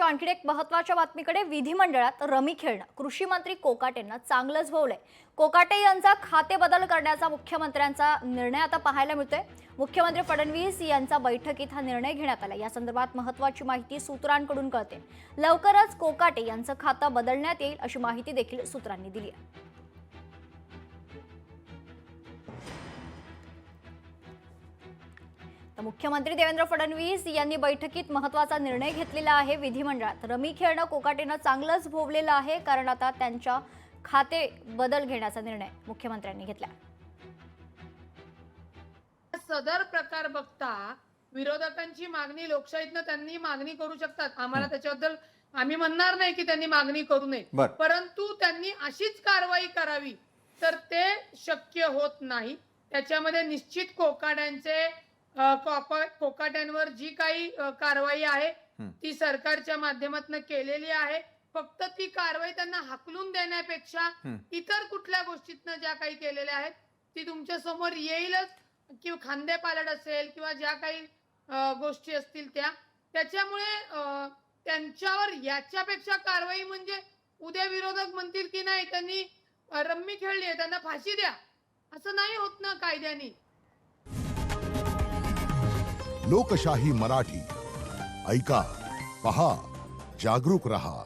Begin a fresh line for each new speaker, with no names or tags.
आजच्या आणखी एक महत्त्वाच्या बातमीकडे विधिमंडळात रमी खेळणं कृषी मंत्री कोकाटेंना चांगलंच भोवलंय। कोकाटे यांचा खाते बदल करण्याचा मुख्यमंत्र्यांचा निर्णय आता पाहायला मिळतोय। मुख्यमंत्री फडणवीस यांचा बैठकीत हा निर्णय घेण्यात आला। या संदर्भात महत्त्वाची माहिती सूत्रांकडून कळते। लवकरच कोकाटे यांचं खातं बदलण्यात येईल अशी माहिती देखील सूत्रांनी दिली आहे। मुख्यमंत्री देवेंद्र फडणवीस यांनी बैठकीत महत्त्वाचा निर्णय घेतलेला आहे। विधिमंडळात रमी खेळणं कोकाटेंना चांगलंच भोवलेलं आहे, कारण आता त्यांच्या खाते बदल घेण्याचा निर्णय मुख्यमंत्र्यांनी घेतला।
सदर प्रकार बघता विरोधकांची मागणी लोकशाहीतनं त्यांनी मागणी करू शकतात। आम्हाला त्याच्याबद्दल आम्ही म्हणणार नाही की त्यांनी मागणी करू नये, परंतु त्यांनी अशीच कारवाई करावी तर ते शक्य होत नाही। त्याच्यामध्ये निश्चित कोकाट्यांवर जी काही कारवाई आहे ती सरकारच्या माध्यमातून केलेली आहे। फक्त ती कारवाई त्यांना हाकलून देण्यापेक्षा इतर कुठल्या गोष्टीतनं ज्या काही केलेल्या आहेत ती तुमच्या समोर येईलच, किंवा खांदेपालट असेल किंवा ज्या काही गोष्टी असतील त्याच्यामुळे त्यांच्यावर याच्यापेक्षा कारवाई म्हणजे उद्या विरोधक म्हणतील की नाही त्यांनी रम्मी खेळली आहे त्यांना फाशी द्या, असं नाही होत ना कायद्याने।
लोकशाही मराठी ऐका, पहा, जागरूक रहा।